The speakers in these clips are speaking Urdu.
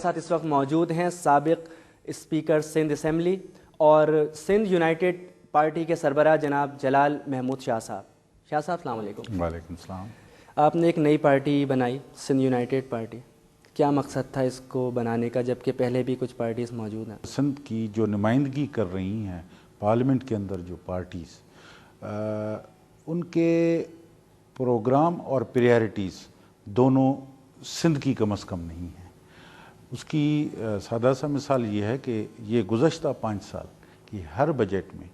ساتھ اس وقت موجود ہیں سابق اسپیکر سندھ اسمبلی اور سندھ یونائٹڈ پارٹی کے سربراہ جناب جلال محمود شاہ صاحب. شاہ صاحب السلام علیکم. وعلیکم السلام. آپ نے ایک نئی پارٹی بنائی, سندھ یونائٹڈ پارٹی. کیا مقصد تھا اس کو بنانے کا, جبکہ پہلے بھی کچھ پارٹیز موجود ہیں؟ سندھ کی جو نمائندگی کر رہی ہیں پارلیمنٹ کے اندر جو پارٹیز, ان کے پروگرام اور پریارٹیز دونوں سندھ کی کم از کم نہیں ہیں. اس کی سادہ سا مثال یہ ہے کہ یہ گزشتہ 5 سال کی ہر بجٹ میں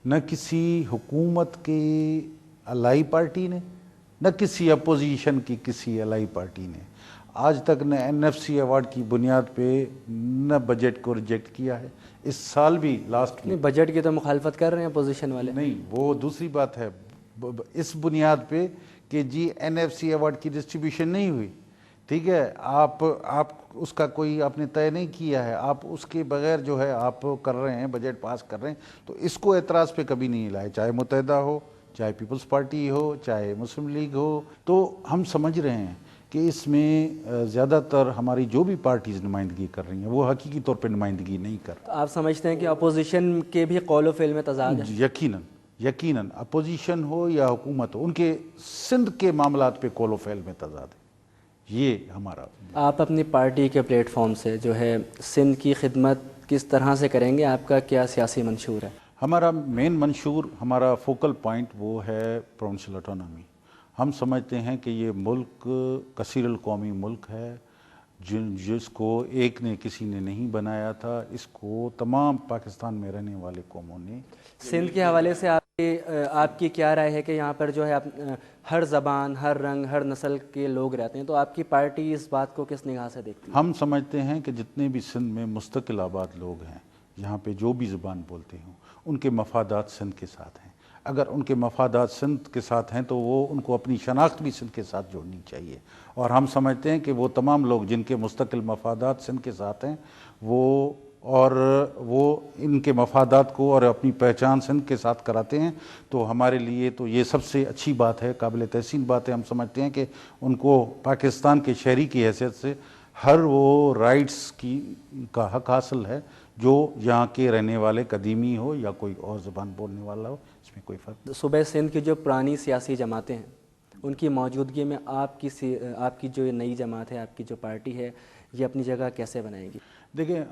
نہ کسی حکومت کی الائی پارٹی نے, نہ کسی اپوزیشن کی کسی الائی پارٹی نے آج تک نہ NFC ایوارڈ کی بنیاد پہ نہ بجٹ کو ریجیکٹ کیا ہے. اس سال بھی لاسٹ میں بجٹ کی تو مخالفت کر رہے ہیں اپوزیشن والے. نہیں, وہ دوسری بات ہے. اس بنیاد پہ کہ جی NFC ایوارڈ کی ڈسٹریبیوشن نہیں ہوئی, ٹھیک ہے, آپ اس کا کوئی آپ نے طے نہیں کیا ہے, آپ اس کے بغیر جو ہے آپ کر رہے ہیں, بجٹ پاس کر رہے ہیں, تو اس کو اعتراض پہ کبھی نہیں لائے, چاہے متحدہ ہو, چاہے پیپلز پارٹی ہو, چاہے مسلم لیگ ہو. تو ہم سمجھ رہے ہیں کہ اس میں زیادہ تر ہماری جو بھی پارٹیز نمائندگی کر رہی ہیں وہ حقیقی طور پہ نمائندگی نہیں کر رہی. آپ سمجھتے ہیں کہ اپوزیشن کے بھی قول و فعل میں تضاد ہے؟ یقیناً اپوزیشن ہو یا حکومت ہو, ان کے سندھ کے معاملات پہ قول و فعل میں تضاد ہے. یہ ہمارا. آپ اپنی پارٹی کے پلیٹ فارم سے جو ہے سندھ کی خدمت کس طرح سے کریں گے؟ آپ کا کیا سیاسی منشور ہے؟ ہمارا مین منشور, ہمارا فوکل پوائنٹ وہ ہے پروونشل اٹانومی. ہم سمجھتے ہیں کہ یہ ملک کثیر القومی ملک ہے, جس کو ایک نے کسی نے نہیں بنایا تھا. اس کو تمام پاکستان میں رہنے والے قوموں نے. سندھ کے حوالے سے آپ کی کیا رائے ہے کہ یہاں پر جو ہے ہر زبان, ہر رنگ, ہر نسل کے لوگ رہتے ہیں, تو آپ کی پارٹی اس بات کو کس نگاہ سے دیکھتی ہے؟ ہم سمجھتے ہیں کہ جتنے بھی سندھ میں مستقل آباد لوگ ہیں, یہاں پہ جو بھی زبان بولتے ہوں, ان کے مفادات سندھ کے ساتھ ہیں. اگر ان کے مفادات سندھ کے ساتھ ہیں تو وہ ان کو اپنی شناخت بھی سندھ کے ساتھ جوڑنی چاہیے. اور ہم سمجھتے ہیں کہ وہ تمام لوگ جن کے مستقل مفادات سندھ کے ساتھ ہیں, وہ ان کے مفادات کو اور اپنی پہچان سندھ کے ساتھ کراتے ہیں, تو ہمارے لیے تو یہ سب سے اچھی بات ہے, قابل تحسین بات ہے. ہم سمجھتے ہیں کہ ان کو پاکستان کے شہری کی حیثیت سے ہر وہ رائٹس کا حق حاصل ہے جو یہاں کے رہنے والے قدیمی ہو یا کوئی اور زبان بولنے والا ہو, اس میں کوئی فرق نہیں. صوبہ سندھ کی جو پرانی سیاسی جماعتیں ہیں, ان کی موجودگی میں آپ کی جو نئی جماعت ہے, آپ کی جو پارٹی ہے, یہ اپنی جگہ کیسے بنائے گی؟ دیکھیں,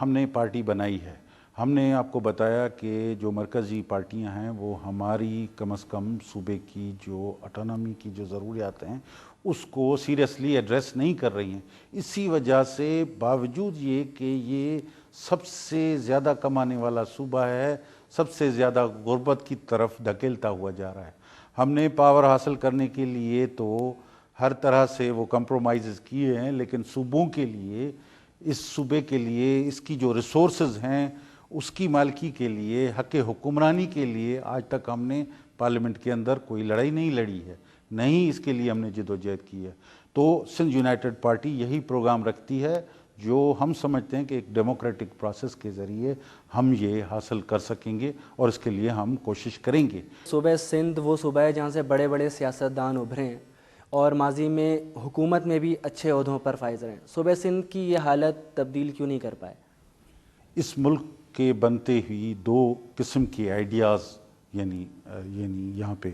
ہم نے پارٹی بنائی ہے. ہم نے آپ کو بتایا کہ جو مرکزی پارٹیاں ہیں وہ ہماری کم از کم صوبے کی جو اٹانومی کی جو ضروریات ہیں اس کو سیریسلی ایڈریس نہیں کر رہی ہیں. اسی وجہ سے باوجود یہ کہ یہ سب سے زیادہ کمانے والا صوبہ ہے, سب سے زیادہ غربت کی طرف دھکیلتا ہوا جا رہا ہے. ہم نے پاور حاصل کرنے کے لیے تو ہر طرح سے وہ کمپرومائزز کیے ہیں, لیکن صوبوں کے لیے, اس صوبے کے لیے, اس کی جو ریسورسز ہیں اس کی مالکی کے لیے, حق حکمرانی کے لیے آج تک ہم نے پارلیمنٹ کے اندر کوئی لڑائی نہیں لڑی ہے, نہیں اس کے لیے ہم نے جد و جہد کی ہے. تو سندھ یونائٹڈ پارٹی یہی پروگرام رکھتی ہے جو ہم سمجھتے ہیں کہ ایک ڈیموکریٹک پروسیس کے ذریعے ہم یہ حاصل کر سکیں گے, اور اس کے لیے ہم کوشش کریں گے. صوبہ سندھ وہ صوبہ ہے جہاں سے بڑے بڑے سیاستدان ابھرے ہیں اور ماضی میں حکومت میں بھی اچھے عہدوں پر فائز رہے ہیں. صوبہ سندھ کی یہ حالت تبدیل کیوں نہیں کر پائے؟ اس ملک کے بنتے ہوئی 2 قسم کے آئیڈیاز یعنی یہاں پہ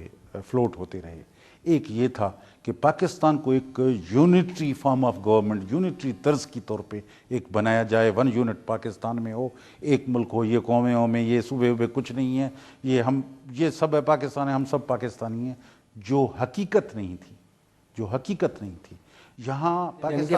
فلوٹ ہوتے رہے. ایک یہ تھا کہ پاکستان کو ایک unitary form of government, unitary طرز کی طور پہ ایک بنایا جائے, 1 یونٹ پاکستان میں ہو, ایک ملک ہو, یہ قومیں ہوں میں, یہ صوبے کچھ نہیں ہے, یہ سب ہے پاکستان ہے, ہم سب پاکستانی ہیں. جو حقیقت نہیں تھی یہاں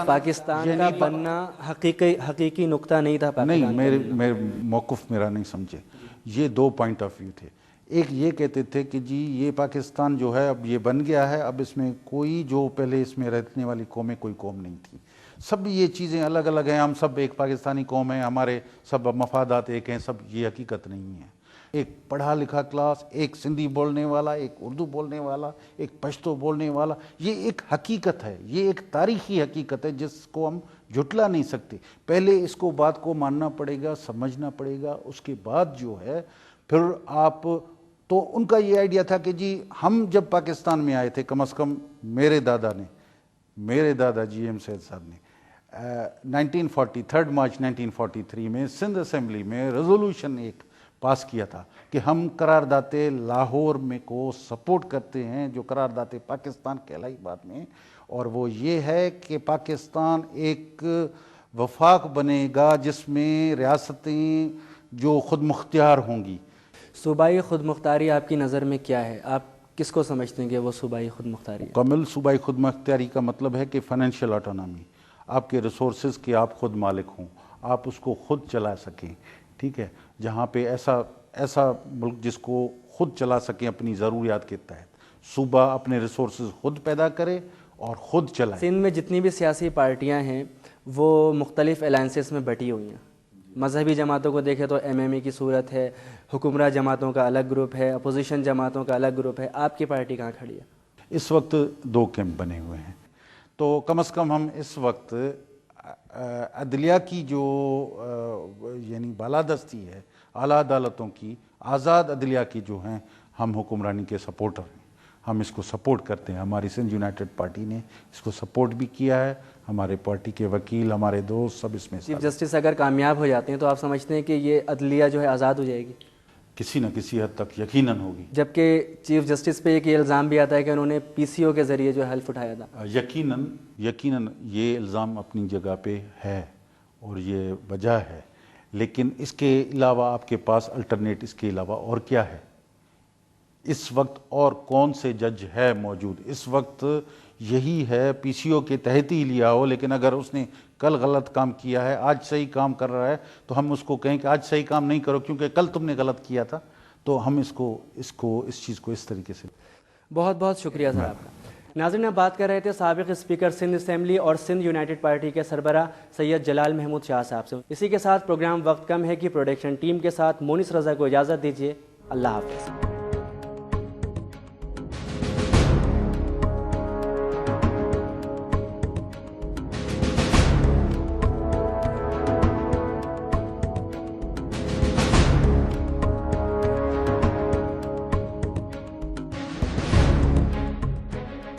پاکستان کا بننا حقیقی نقطہ نہیں تھا. نہیں, موقف میرا نہیں سمجھے. یہ 2 پوائنٹ آف ویو تھے. ایک یہ کہتے تھے کہ جی یہ پاکستان جو ہے اب یہ بن گیا ہے, اب اس میں کوئی جو پہلے اس میں رہنے والی قومیں کوئی قوم نہیں تھی, سب یہ چیزیں الگ الگ ہیں, ہم سب ایک پاکستانی قوم ہیں, ہمارے سب مفادات ایک ہیں, سب. یہ حقیقت نہیں ہے. ایک پڑھا لکھا کلاس, ایک سندھی بولنے والا, ایک اردو بولنے والا, ایک پشتو بولنے والا, یہ ایک حقیقت ہے, یہ ایک تاریخی حقیقت ہے جس کو ہم جھٹلا نہیں سکتے. پہلے اس کو بات کو ماننا پڑے گا, سمجھنا پڑے گا, اس کے بعد جو ہے پھر آپ. تو ان کا یہ آئیڈیا تھا کہ جی ہم جب پاکستان میں آئے تھے, کم از کم میرے دادا جی ایم سید صاحب نے 3 مارچ 1943 میں سندھ اسمبلی میں ریزولوشن ایک پاس کیا تھا کہ ہم قرارداد لاہور میں کو سپورٹ کرتے ہیں، جو قرارداد پاکستان کہلائی بعد میں، اور وہ یہ ہے کہ پاکستان ایک وفاق بنے گا جس میں ریاستیں جو خود مختار ہوں گی۔ صوبائی خود مختاری آپ کی نظر میں کیا ہے؟ آپ کس کو سمجھتے ہیں کہ وہ صوبائی خود مختاری ہے؟ مکمل صوبائی خود مختاری کا مطلب ہے کہ فائنینشیل آٹونومی، آپ کے ریسورسز کے آپ خود مالک ہوں، آپ اس کو خود چلا سکیں، ٹھیک ہے، جہاں پہ ایسا ملک جس کو خود چلا سکیں اپنی ضروریات کے تحت، صوبہ اپنے ریسورسز خود پیدا کرے اور خود چلائے۔ سندھ میں جتنی بھی سیاسی پارٹیاں ہیں وہ مختلف الائنسز میں بٹی ہوئی ہیں، مذہبی جماعتوں کو دیکھیں تو MMA کی صورت ہے، حکمراں جماعتوں کا الگ گروپ ہے، اپوزیشن جماعتوں کا الگ گروپ ہے، آپ کی پارٹی کہاں کھڑی ہے؟ اس وقت 2 کیمپ بنے ہوئے ہیں، تو کم از کم ہم اس وقت عدلیہ کی جو یعنی بالادستی ہے، اعلیٰ عدالتوں کی، آزاد عدلیہ کی جو ہیں، ہم حکمرانی کے سپورٹر ہیں، ہم اس کو سپورٹ کرتے ہیں۔ ہماری سندھ یونائٹڈ پارٹی نے اس کو سپورٹ بھی کیا ہے، ہمارے پارٹی کے وکیل، ہمارے دوست سب اس میں چیف جسٹس اگر کامیاب ہو جاتے ہیں تو آپ سمجھتے ہیں کہ یہ عدلیہ جو ہے آزاد ہو جائے گی؟ کسی نہ کسی حد تک یقیناً ہوگی۔ جبکہ چیف جسٹس پہ ایک یہ الزام بھی آتا ہے کہ انہوں نے PCO کے ذریعے جو حلف اٹھایا تھا۔ یقیناً یہ الزام اپنی جگہ پہ ہے اور یہ وجہ ہے، لیکن اس کے علاوہ آپ کے پاس الٹرنیٹ اس کے علاوہ اور کیا ہے؟ اس وقت اور کون سے جج ہے موجود؟ اس وقت یہی ہے، PCO کے تحت ہی لیا ہو، لیکن اگر اس نے کل غلط کام کیا ہے، آج صحیح کام کر رہا ہے، تو ہم اس کو کہیں کہ آج صحیح کام نہیں کرو کیونکہ کل تم نے غلط کیا تھا، تو ہم اس چیز کو اس طریقے سے۔ بہت بہت شکریہ سر آپ کا۔ ناظرین، اب بات کر رہے تھے سابق اسپیکر سندھ اسمبلی اور سندھ یونائٹڈ پارٹی کے سربراہ سید جلال محمود شاہ صاحب سے۔ اسی کے ساتھ پروگرام وقت کم ہے کی پروڈکشن ٹیم کے ساتھ مونس رضا کو اجازت دیجیے۔ اللہ حافظ۔